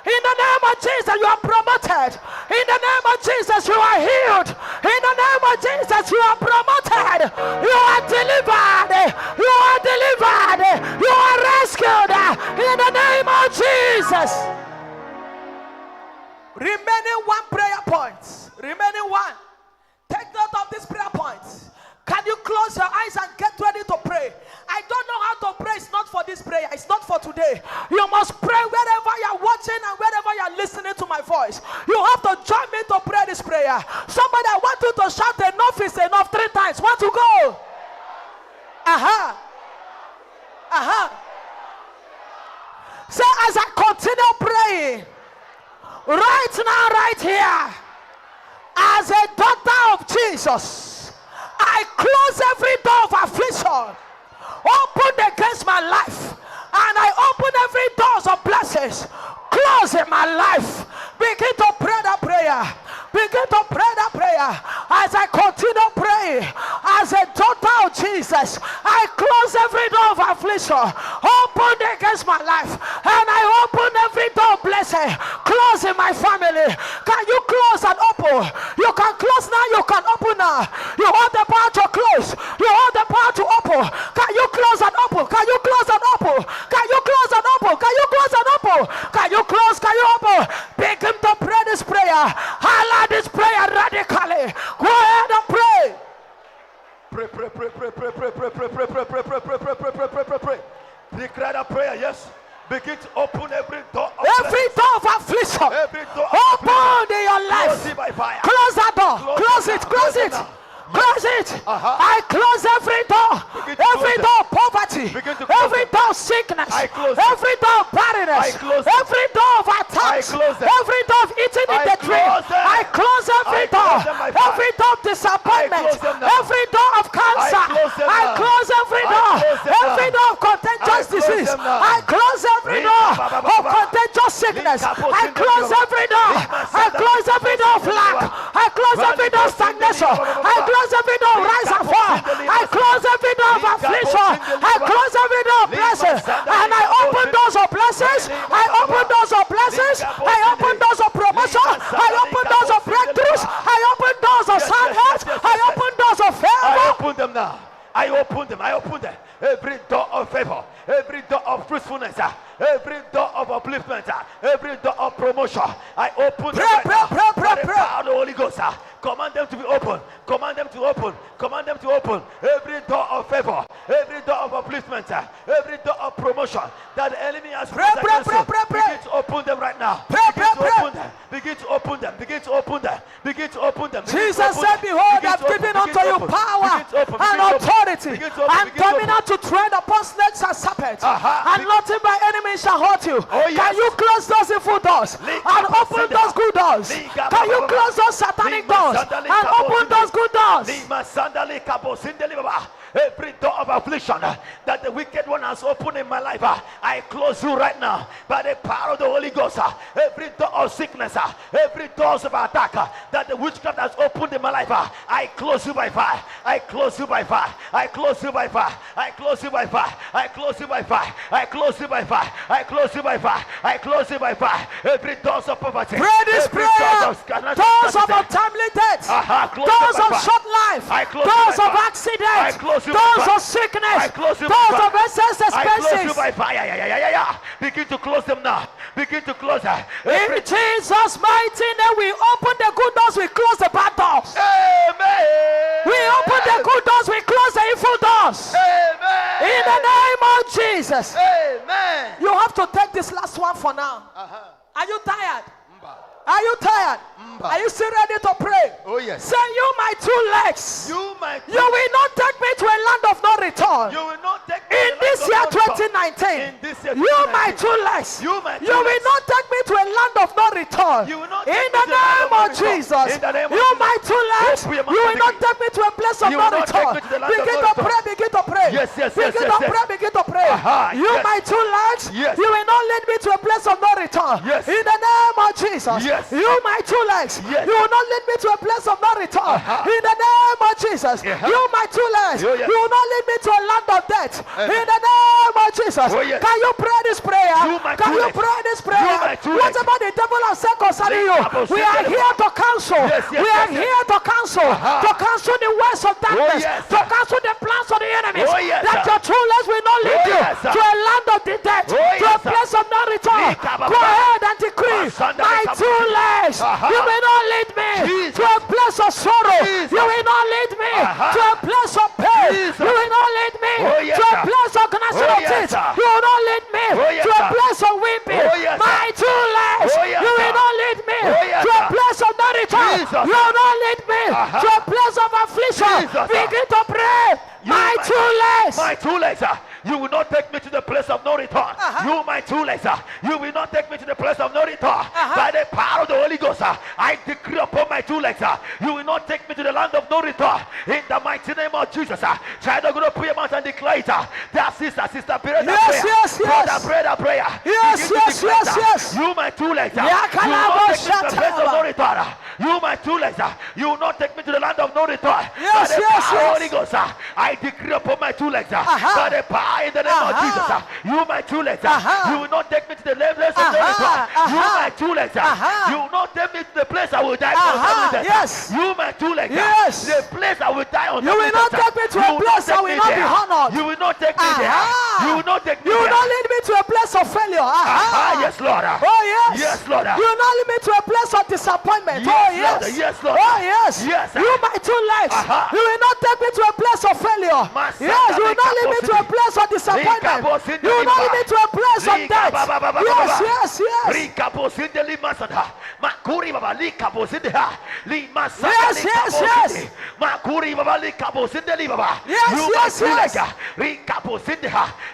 In the name of Jesus, you are promoted. In the name of Jesus, you are healed. In the name of Jesus, you are promoted. You are delivered. You are delivered. You are rescued. In the name of Jesus. Remaining one prayer point. Remaining one. Take note of this prayer point. Can you close your eyes and get ready to pray? I don't know how to pray. It's not for this prayer. It's not for today. You must pray wherever you're watching and wherever you're listening to my voice. You have to join me to pray this prayer. Somebody, I want you to shout enough is enough 3 times. Want to go? Say, as I continue praying, right now, right here, as a daughter of Jesus, I close every door of affliction open against my life, and I open every door of blessings close in my life. Begin to pray that prayer. Begin to pray that prayer. As I continue praying, as a daughter of Jesus, I close every door of affliction open against my life, and I open every door of blessing close in my family. Can you close and open? You can close now, you can open now. You have the power to close, you have the power to open. Can you close and open? Can you close and open? Can you close and open? Can you close and open? Can you close? Can you open? Begin to pray this prayer. Highlight this prayer radically. Go ahead and pray. Pray. Declare that prayer, yes. Begin to open every door of every door of affliction. Every door open in your life. Close it by fire. Close that door. Close it. Close it. Close it. I close every door. Every door of poverty. Every door of sickness. Every door of barrenness. Every door of attacks. Every door of eating in the dream. I close every door. Every door of disappointment. Every door of cancer. I close every door. Every door of contagious disease. I close every door of contagious sickness. I close every door. I close every door of lack. I close every door of stagnation. I close every door of rise and fall. I close every door of affliction. I close every door of blessings. And I open doors of blessings. I open doors of blessings. I open doors of promotion. I open doors of breakthroughs. I open doors of sound health. I open doors of favor. I open them now. I open them. Every door of favor, every door of fruitfulness, every door of upliftment, every door of promotion, I open them right now. By the power of the Holy Ghost, command them to be open. Command them to open. Command them to open. Every door of favor, every door of upliftment, every door of promotion that the enemy has closed against you, begin to open them right now. Begin to open them. Begin to open them. Begin to open them. Jesus said, behold, I've given unto you power and authority and dominion to tread upon snakes and serpents, and nothing by enemy shall hurt you. Can you close those evil doors and open those good doors? Can you close those satanic doors and open those good doors? Every door of affliction that the wicked one has opened in my life, I close you right now by the power of the Holy Ghost. Every door of sickness, every door of attack that the witchcraft has opened in my life, I close you by fire. I close you by fire. I close you by fire. I close you by fire. I close you by fire. I close you by fire. I close you by fire. I close you by fire. Every door of poverty. Pray this prayer. Doors of untimely death. Doors of short life. Doors of accident. Doors of sickness. Doors of excess expenses. Begin to close them now. Begin to close them. In Jesus' mighty name, we open the good doors, we close the bad doors. Amen. We open the good doors, we close the evil doors. Amen. In the name of Jesus. Amen. You have to take this last one for now. Are you tired? Are you tired? Are you still ready to pray? Oh yes. Say, you my two legs. You will not take me to a land of no return. You will not take me in this year 2019. You my two legs. You will not take me to a land of no return. In the name of Jesus. You my two legs. You will not take me to a place of no return. Begin to pray. Begin to pray. Begin to pray. Begin to pray. You my two legs. You will not lead me to a place of no return. In the name of Jesus. You my two legs. You will not lead me to a place of no return. In the name of Jesus. You my two legs. You will not lead me to a land of death. In the name of Jesus. Can you pray this prayer? Can you pray this prayer? Whatever the devil has said concerning you, we are here to cancel. We are here to cancel. To cancel the words of darkness. To cancel the plans of the enemies. That your true legs will not lead you to a land of the dead, to a place of no return. Go ahead and decree, my two legs, you will not lead me to a place of sorrow. You will not lead me to a place of pain. You will not lead me to a place of national tears. You will not lead me to a place of weeping. My two legs, you will not lead me to a place of no return. You will not lead me to a place of affliction. Begin to pray. My two legs, you will not take me to the place of no return. You, my two legs, you will not take me to the place of no return. By the power of the Holy Ghost, I decree upon my two legs, you will not take me to the land of no return. In the mighty name of Jesus, child of God, pray and declare it. That sister, pray that prayer. Yes. You, my two legs, you will not take me to the place of no return. You, my two legs, you will not take me to the land of no return. By the power of the Holy Ghost, I decree upon my two legs, by the power in the name of Jesus, you, my two legs, you will not take me to the place of no return. You, my two legs, you will not take me to the place I will die on. Yes. You, my two legs, the place I will die on. You will not take me to a place I will not be honored. You will not take me there. You will not take me there. You will not lead me to a place of failure. Yes, Lord. Oh, yes. Yes, Lord. You will not lead me to a place of disappointment. Yes, oh, yes. Lord. Yes, Lord. Oh, yes. Yes. You, my two legs, you will not take me to a place of failure. Yes, you will not lead me to a place of disappointment. You will not lead me to a place of death. Yes.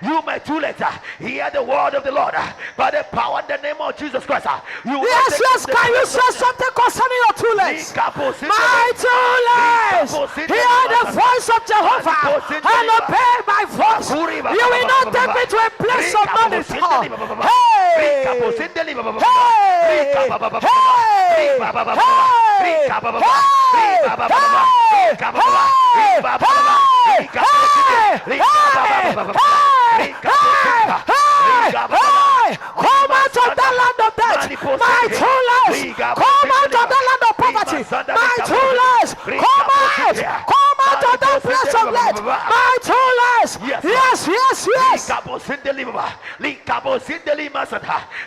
You, my two legs, hear the word of the Lord by the power in the name of Jesus Christ. Yes. Can you say something concerning your two legs? My two legs, hear the voice of Jehovah and obey my voice. You will not take me to a place of no return. Come out of the land of death, my two legs. Come out of the land of poverty, my two legs. Come out of that place of death, my two legs. Yes.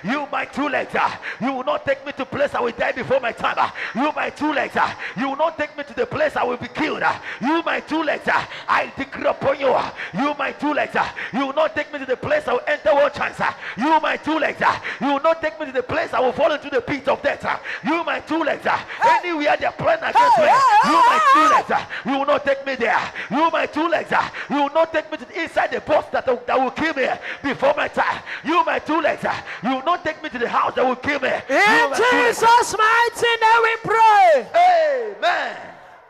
You, my two legs, you will not take me to place I will die before my time. You, my two legs, you will not take me to the place I will be killed. You, my two legs, I decree upon you. You, my two legs, you will not take me to the place I will enter one chance. You, my two legs, you will not take me to the place I will fall into the pit of death. You, my two legs, anywhere they plan against me. You, my two legs, you will not take me there. You, my two legs, you will not take me to the inside the box that will kill me before my time. You, my two legs, you will not take me to the house that will kill me. In Jesus' mighty name we pray. Amen.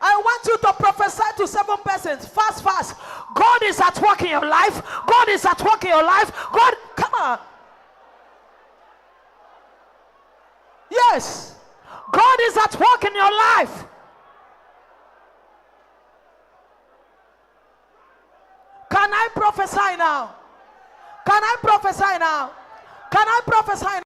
I want you to prophesy to 7 persons. Fast. God is at work in your life. God is at work in your life. God, come on. Yes. God is at work in your life. Can I prophesy now? Can I prophesy now? Can I prophesy now?